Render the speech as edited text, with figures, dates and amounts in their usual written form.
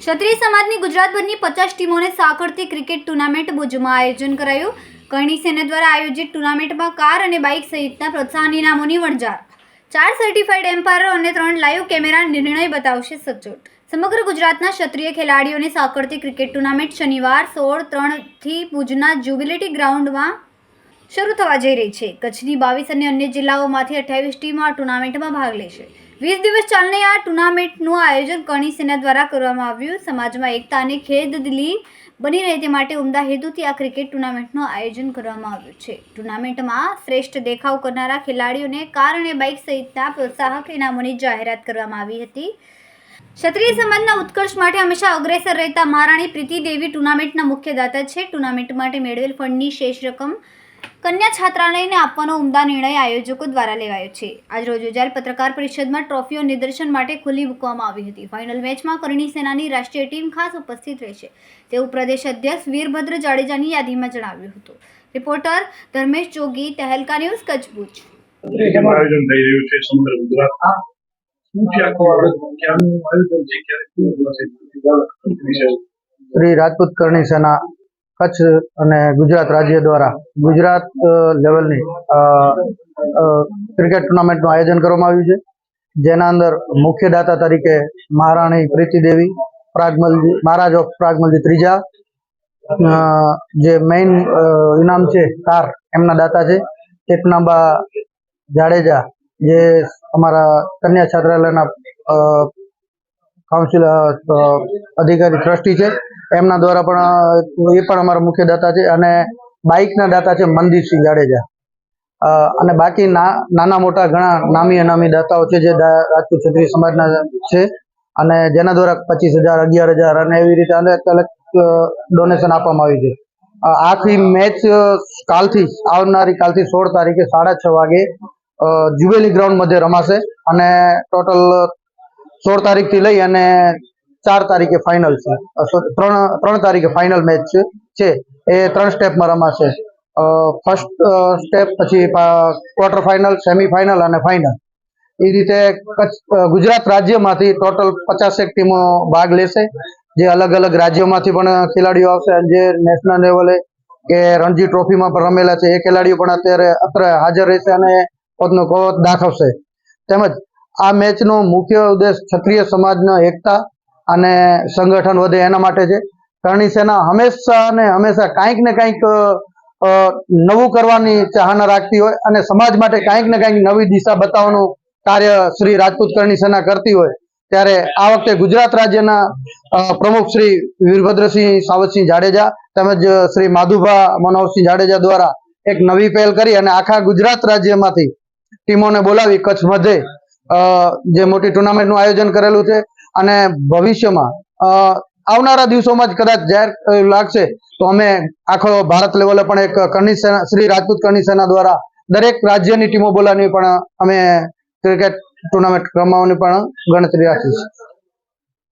ક્ષત્રિય સમાજની ગુજરાતભરની 50 ટીમોને સાંકળતી ક્રિકેટ ટુર્નામેન્ટ ભુજમાં આયોજન કરાયું। કરણી સેના દ્વારા આયોજિત ટુર્નામેન્ટમાં કાર અને બાઇક સહિતના પ્રોત્સાહન ઇનામોની વણઝાર। 4 સર્ટિફાઈડ એમ્પાયરો અને 3 લાઈવ કેમેરા નિર્ણય બતાવશે સચોટ। સમગ્ર ગુજરાતના ક્ષત્રિય ખેલાડીઓને સાંકળતી ક્રિકેટ ટુર્નામેન્ટ શનિવાર 16/3 ભુજના જ્યુબિલિટી ગ્રાઉન્ડમાં શરૂ થવા જઈ રહી છે। કચ્છની 22 અને અન્ય જિલ્લાઓમાંથી 28 ટીમો આ ટુર્નામેન્ટમાં ભાગ લેશે। 20 દિવસ ચાલનારી આ ટુર્નામેન્ટનું આયોજન કરણી સેના દ્વારા કરવામાં આવ્યું। સમાજમાં એકતા અને ખેલદિલી બની રહે તે માટે ઉમદા હેતુથી આ ક્રિકેટ ટુર્નામેન્ટનું આયોજન કરવામાં આવ્યું છે। ટુર્નામેન્ટમાં શ્રેષ્ઠ દેખાવ કરનારા ખેલાડીઓને કાર અને બાઇક સહિતના પ્રોત્સાહક ઇનામોની જાહેરાત કરવામાં આવી હતી। ક્ષત્રિય સમાજના ઉત્કર્ષ માટે હંમેશા અગ્રેસર રહેતા મહારાણી પ્રીતિ દેવી ટુર્નામેન્ટના મુખ્ય દાતા છે। ટુર્નામેન્ટ માટે મેળવેલ ફંડની શેષ રકમ કન્યા છાત્રાલયને આપવાનો ઉમદા નિર્ણય આયોજકો દ્વારા લેવાયો છે। આજરોજ યોજાયેલ પત્રકાર પરિષદમાં ટ્રોફીઓ નિદર્શન માટે ખુલ્લી મૂકવામાં આવી હતી। ફાઇનલ મેચમાં કરણી સેનાની રાષ્ટ્રીય ટીમ ખાસ ઉપસ્થિત રહેશે તેવું પ્રદેશ અધ્યક્ષ વીરભદ્ર જાડેજાની યાદીમાં જણાવ્યું હતું। રિપોર્ટર ધર્મેશ જોગી, તહેલકા ન્યૂઝ, કચ્છ, ભુજ। આયોજન થઈ રહ્યું છે સમગ્ર ગુજરાતમાં। શ્રી રાજપૂત કરણી સેના કચ્છ અને ગુજરાત રાજ્ય દ્વારા ગુજરાત લેવલની ક્રિકેટ ટુર્નામેન્ટનું આયોજન કરવામાં આવ્યું છે, જેના અંદર મુખ્ય દાતા તરીકે મહારાણી પ્રીતિ દેવી, પ્રાગમલજી, મહારાજ ઓફ પ્રાગમલજી ત્રીજા, જે મેઇન ઇનામ છે કાર, એમના દાતા છે। એકનાબા જાડેજા, જે અમારા કન્યા છાત્રાલયના કાઉન્સિલ અધિકારી ટ્રસ્ટી છે, એમના દ્વારા પણ એ પણ અમારા મુખ્ય દાતા છે। અને બાઇકના દાતા છે મનદીપસિંહ જાડેજા। અને બાકી નાના મોટા ઘણા નામી અનામી દાતાઓ છે જે રાજપૂત ક્ષત્રિય સમાજના છે, અને જેના દ્વારા 25,000, 11,000 અને એવી રીતે અલગ અલગ ડોનેશન આપવામાં આવ્યું છે। આખી મેચ કાલથી 16 તારીખે 6:30 વાગે જ્યુબિલી ગ્રાઉન્ડ મધ્યે રમાશે, અને ટોટલ 16 તારીખથી લઈ અને 4 તારીખે ફાઇનલ છે। 3 તારીખે ફાઇનલ મેચ છે, એ 3 સ્ટેપમાં રમાશે। ફર્સ્ટ સ્ટેપ, પછી ક્વાર્ટર ફાઇનલ, સેમીફાઇનલ અને ફાઇનલ। એ રીતે ગુજરાત રાજ્યમાંથી ટોટલ 50 ટીમો ભાગ લેશે, જે અલગ અલગ રાજ્યોમાંથી પણ ખેલાડીઓ આવશે, જે નેશનલ લેવલે કે રણજી ટ્રોફીમાં પણ રમેલા છે એ ખેલાડીઓ પણ અત્યારે હાજર રહેશે અને પોતાનો કવચ દાખવશે। તેમજ આ મેચનો મુખ્ય ઉદ્દેશ ક્ષત્રિય સમાજના એકતા અને સંગઠન વધે એના માટે છે। કરણી સેના હંમેશા કાંઈક ને કાંઈક નવું કરવાની ચાહના રાખતી હોય, અને સમાજ માટે કાંઈક ને કાંઈક નવી દિશા બતાવવાનું કાર્ય શ્રી રાજપૂત કરણી સેના કરતી હોય, ત્યારે આ વખતે ગુજરાત રાજ્યના પ્રમુખ શ્રી વીરભદ્રસિંહ સાવતસિંહ જાડેજા તેમજ શ્રી માધુભા મનોહરસિંહ જાડેજા દ્વારા એક નવી પહેલ કરી અને આખા ગુજરાત રાજ્યમાંથી ટીમોને બોલાવી કચ્છ મધ્યે જે મોટી ટુર્નામેન્ટનું આયોજન કરેલું છે। અને ભવિષ્યમાં આવનારા દિવસોમાં જ કદાચ જાહેર લાગશે તો અમે આખો ભારત લેવલે પણ એક કરણી સેના, શ્રી રાજપૂત કરણી સેના દ્વારા દરેક રાજ્યની ટીમો બોલાવવાની પણ અમે ક્રિકેટ ટુર્નામેન્ટ રમવાની પણ ગણતરી રાખીશું।